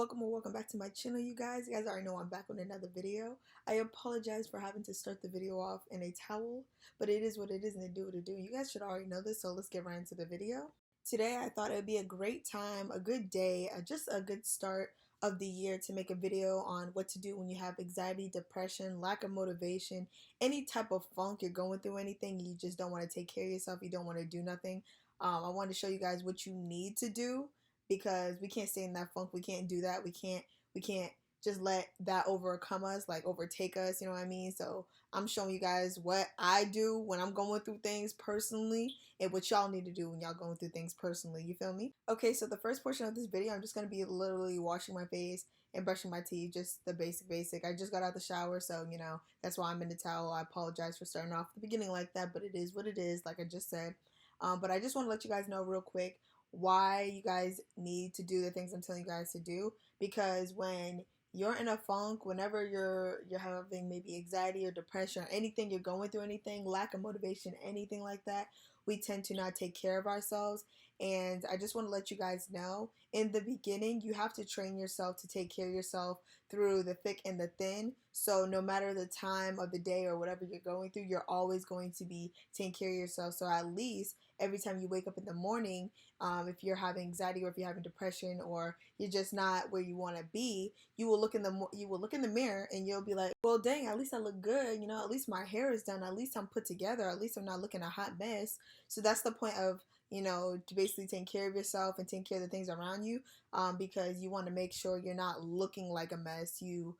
Welcome or welcome back to my channel, you guys. You guys already know I'm back with another video. I apologize for having to start the video off in a towel, but it is what it is and it do what it do. You guys should already know this, so let's get right into the video. Today I thought it would be a great time, a good day, just a good start of the year to make a video on what to do when you have anxiety, depression, lack of motivation, any type of funk, you're going through anything, you just don't want to take care of yourself, you don't want to do nothing. I wanted to show you guys what you need to do because we can't stay in that funk. We can't do that. We can't just let that overcome us, like overtake us, you know what I mean? So I'm showing you guys what I do when I'm going through things personally and what y'all need to do when y'all going through things personally, you feel me? Okay, so the first portion of this video, I'm just going to be literally washing my face and brushing my teeth, just the basic. I just got out the shower, so that's why I'm in the towel. I apologize for starting off the beginning like that, but it is what it is, like I just said. But I just want to let you guys know real quick why you guys need to do the things I'm telling you guys to do, because when you're in a funk, whenever you're having maybe anxiety or depression or anything, you're going through anything, lack of motivation, anything like that, we tend to not take care of ourselves. And I just want to let you guys know, in the beginning, you have to train yourself to take care of yourself through the thick and the thin. So no matter the time of the day or whatever you're going through, you're always going to be taking care of yourself. So at least every time you wake up in the morning, if you're having anxiety or if you're having depression or you're just not where you want to be, you will look in the mirror and you'll be like, well, dang, at least I look good. At least my hair is done. At least I'm put together. At least I'm not looking a hot mess. So that's the point of to basically take care of yourself and take care of the things around you, because you want to make sure you're not looking like a mess. You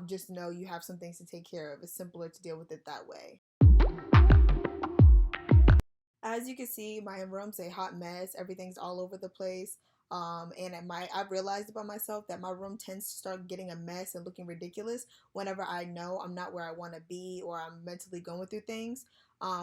just know you have some things to take care of. It's simpler to deal with it that way. As you can see, my room's a hot mess. Everything's all over the place. And I've realized about myself that my room tends to start getting a mess and looking ridiculous whenever I know I'm not where I want to be or I'm mentally going through things.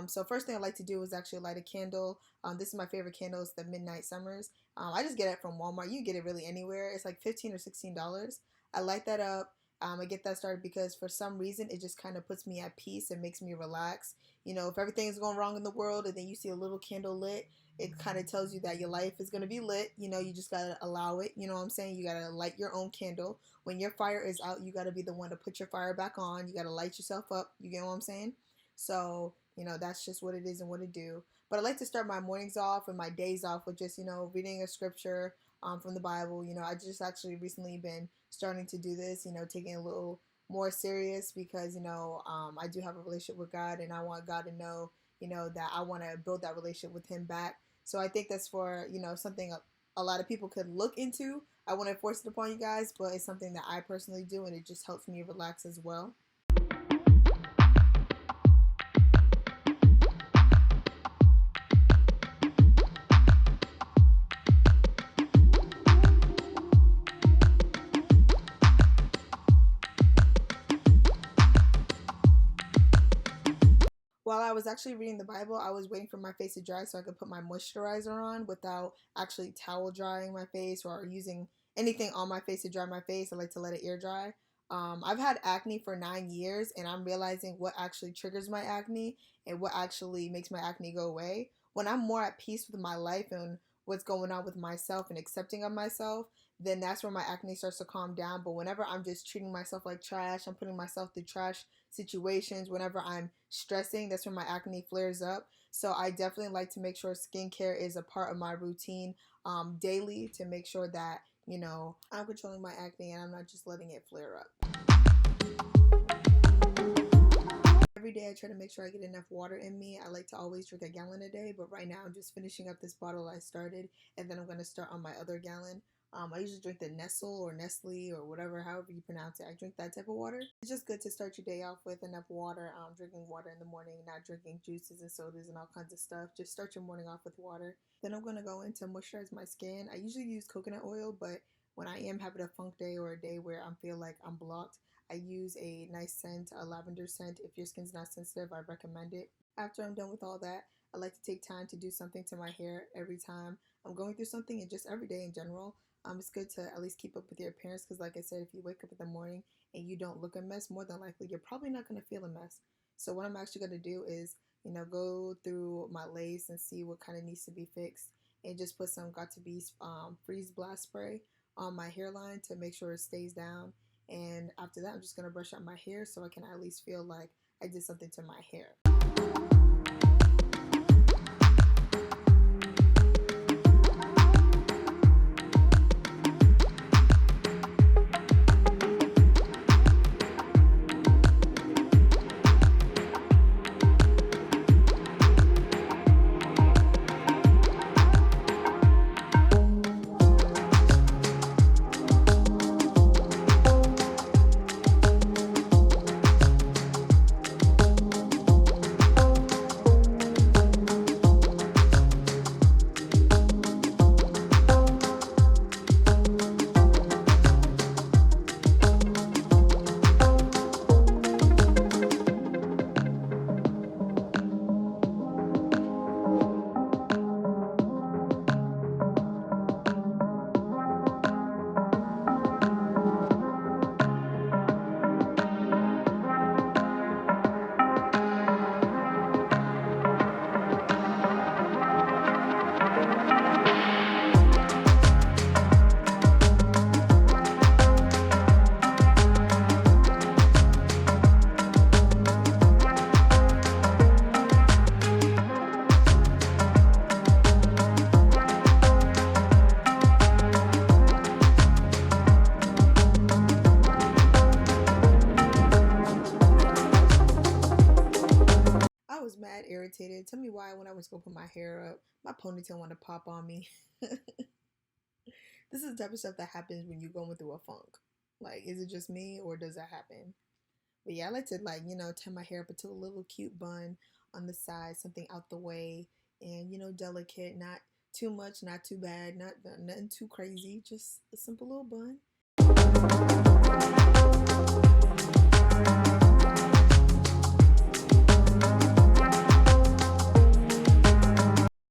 So first thing I like to do is actually light a candle. This is my favorite candle. It's the Midnight Summers. I just get it from Walmart. You can get it really anywhere. It's like $15 or $16. I light that up. I get that started because for some reason it just kind of puts me at peace and makes me relax. If everything is going wrong in the world and then you see a little candle lit, it kind of tells you that your life is going to be lit. You just got to allow it. You know what I'm saying? You got to light your own candle. When your fire is out, you got to be the one to put your fire back on. You got to light yourself up. You get what I'm saying? So, that's just what it is and what it do. But I like to start my mornings off and my days off with just, reading a scripture from the Bible. I just actually recently been starting to do this, taking a little more serious because I do have a relationship with God and I want God to know that I want to build that relationship with him back. So I think that's for something a lot of people could look into. I want to force it upon you guys, but it's something that I personally do and it just helps me relax as well. While I was actually reading the Bible, I was waiting for my face to dry so I could put my moisturizer on without actually towel drying my face or using anything on my face to dry my face. I like to let it air dry. I've had acne for 9 years and I'm realizing what actually triggers my acne and what actually makes my acne go away. When I'm more at peace with my life and what's going on with myself and accepting of myself, then that's where my acne starts to calm down. But whenever I'm just treating myself like trash, I'm putting myself through trash situations, whenever I'm stressing, that's when my acne flares up. So I definitely like to make sure skincare is a part of my routine daily to make sure that I'm controlling my acne and I'm not just letting it flare up. Every day I try to make sure I get enough water in me. I like to always drink a gallon a day, but right now I'm just finishing up this bottle I started and then I'm going to start on my other gallon. I usually drink the Nestle or Nestle or whatever, however you pronounce it. I drink that type of water. It's just good to start your day off with enough water. Drinking water in the morning, not drinking juices and sodas and all kinds of stuff. Just start your morning off with water. Then I'm going to go in to moisturize my skin. I usually use coconut oil, but when I am having a funk day or a day where I feel like I'm blocked, I use a nice scent, a lavender scent. If your skin's not sensitive, I recommend it. After I'm done with all that, I like to take time to do something to my hair every time I'm going through something and just every day in general. It's good to at least keep up with your appearance because like I said, if you wake up in the morning and you don't look a mess, more than likely you're probably not going to feel a mess. So what I'm actually going to do is, go through my lace and see what kind of needs to be fixed and just put some Got to Be freeze blast spray on my hairline to make sure it stays down. And after that, I'm just gonna brush out my hair so I can at least feel like I did something to my hair. I was mad irritated. Tell me why when I was going to put my hair up, my ponytail wanted to pop on me. This is the type of stuff that happens when you're going through a funk. Like, is it just me or does that happen? But yeah, I like to, like, you know, tie my hair up into a little cute bun on the side, something out the way, and, you know, delicate, not too much, not too bad, nothing too crazy, just a simple little bun.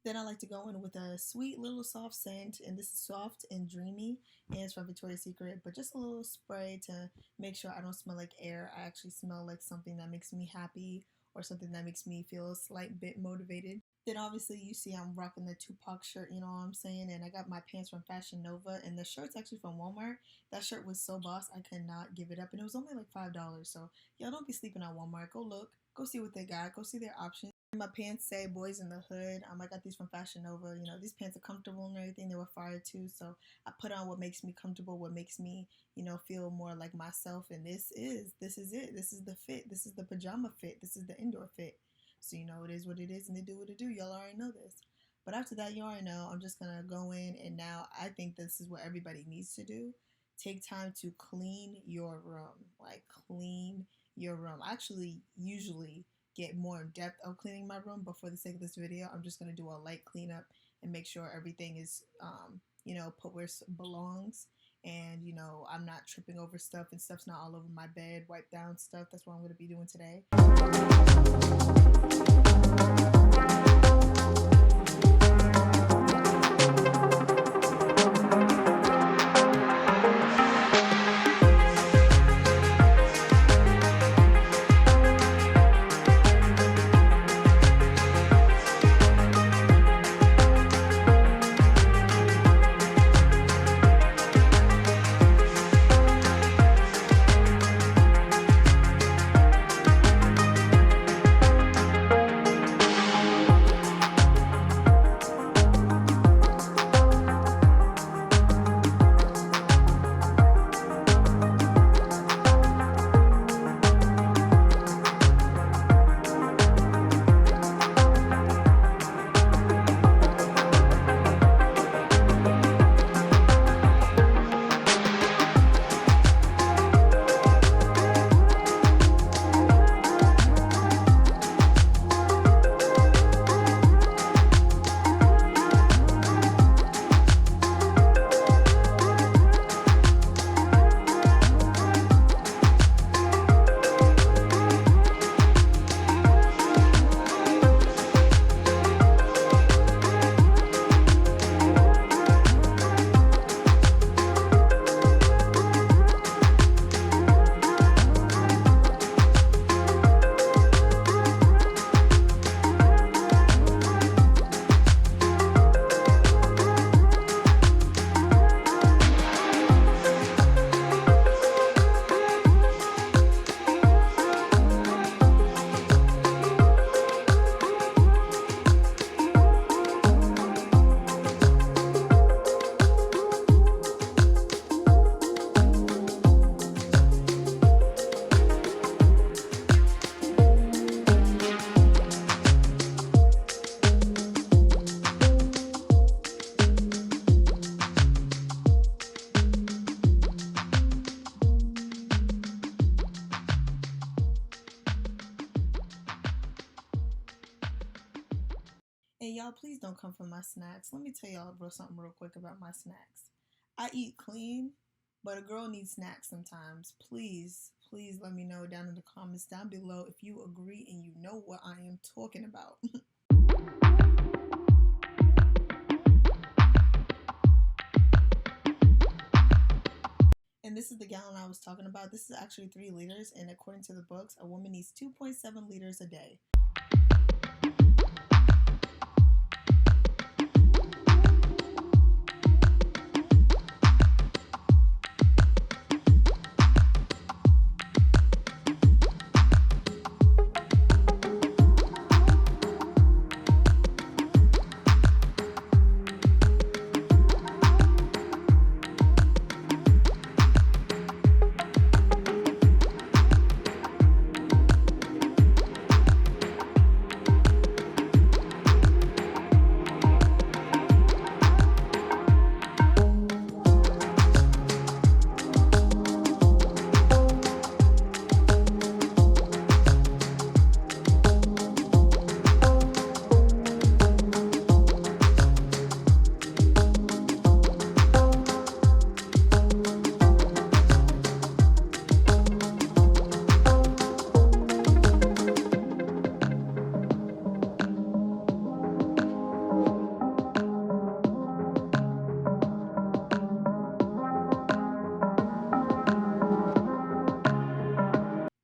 Then I like to go in with a sweet little soft scent, and this is Soft and Dreamy, and it's from Victoria's Secret, but just a little spray to make sure I don't smell like air. I actually smell like something that makes me happy or something that makes me feel a slight bit motivated. Then obviously you see I'm rocking the Tupac shirt, you know what I'm saying, and I got my pants from Fashion Nova, and the shirt's actually from Walmart. That shirt was so boss, I could not give it up, and it was only like $5, so y'all don't be sleeping on Walmart. Go look, go see what they got, go see their options. My pants say Boys in the Hood. I got these from Fashion Nova. You know, these pants are comfortable and everything. They were fire too. So I put on what makes me comfortable, what makes me, you know, feel more like myself. And this is it. This is the fit. This is the pajama fit. This is the indoor fit. So, you know, it is what it is and they do what it do. Y'all already know this. But after that, you already know, I'm just going to go in, and now I think this is what everybody needs to do. Take time to clean your room. Like, clean your room. I actually usually get more in depth of cleaning my room, but for the sake of this video, I'm just going to do a light cleanup and make sure everything is, you know, put where it belongs, and, you know, I'm not tripping over stuff and stuff's not all over my bed, wipe down stuff. That's what I'm going to be doing today. Hey y'all, please don't come for my snacks. Let me tell y'all something real quick about my snacks. I eat clean, but a girl needs snacks sometimes. Please, please let me know down in the comments down below if you agree and you know what I am talking about. And this is the gallon I was talking about. This is actually 3 liters, and according to the books, a woman needs 2.7 liters a day.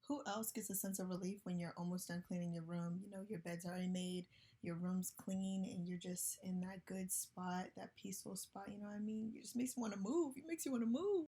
Who else gets a sense of relief when you're almost done cleaning your room? You know, your bed's already made, your room's clean, and you're just in that good spot, that peaceful spot, you know what I mean? It just makes you want to move. It makes you want to move.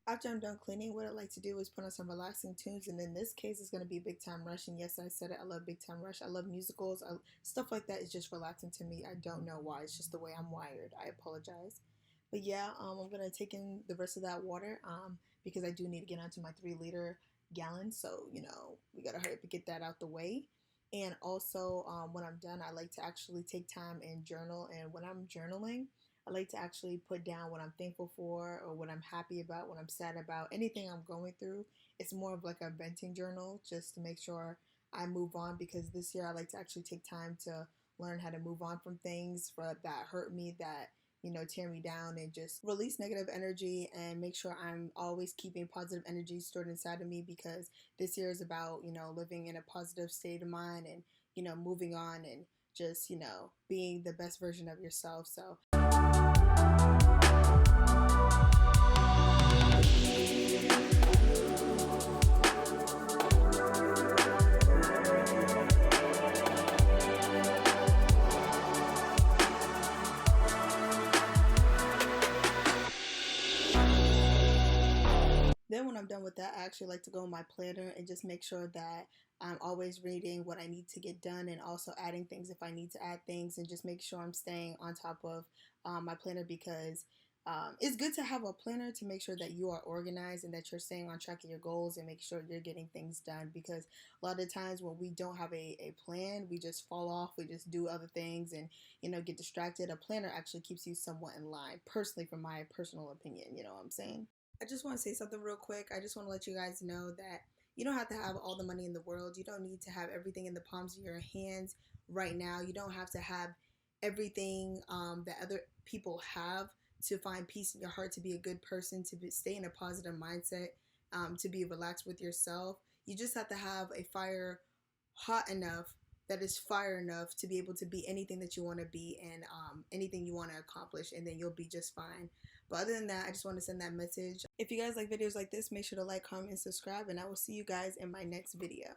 After I'm done cleaning, what I like to do is put on some relaxing tunes, and in this case, it's going to be Big Time Rush. And yes, I said it, I love Big Time Rush. I love musicals. Stuff like that is just relaxing to me. I don't know why. It's just the way I'm wired. I apologize. But yeah, I'm going to take in the rest of that water because I do need to get onto my 3-liter gallon. So, you know, we got to hurry up and get that out the way. And also, when I'm done, I like to actually take time and journal. And when I'm journaling, I like to actually put down what I'm thankful for or what I'm happy about, what I'm sad about, anything I'm going through. It's more of like a venting journal just to make sure I move on, because this year I like to actually take time to learn how to move on from things that hurt me, that, you know, tear me down, and just release negative energy and make sure I'm always keeping positive energy stored inside of me, because this year is about, you know, living in a positive state of mind and, you know, moving on and just, you know, being the best version of yourself. So Then when I'm done with that, I actually like to go in my planner and just make sure that I'm always reading what I need to get done and also adding things if I need to add things, and just make sure I'm staying on top of my planner, because it's good to have a planner to make sure that you are organized and that you're staying on track of your goals and make sure you're getting things done. Because a lot of times when we don't have a plan, we just fall off, we just do other things and, get distracted. A planner actually keeps you somewhat in line, personally, from my personal opinion, you know what I'm saying? I just want to say something real quick. I just want to let you guys know that you don't have to have all the money in the world. You don't need to have everything in the palms of your hands right now. You don't have to have everything that other people have to find peace in your heart, to be a good person, stay in a positive mindset, to be relaxed with yourself. You just have to have a fire hot enough, that is fire enough to be able to be anything that you want to be, and anything you want to accomplish, and then you'll be just fine. But other than that, I just want to send that message. If you guys like videos like this, make sure to like, comment, and subscribe, and I will see you guys in my next video.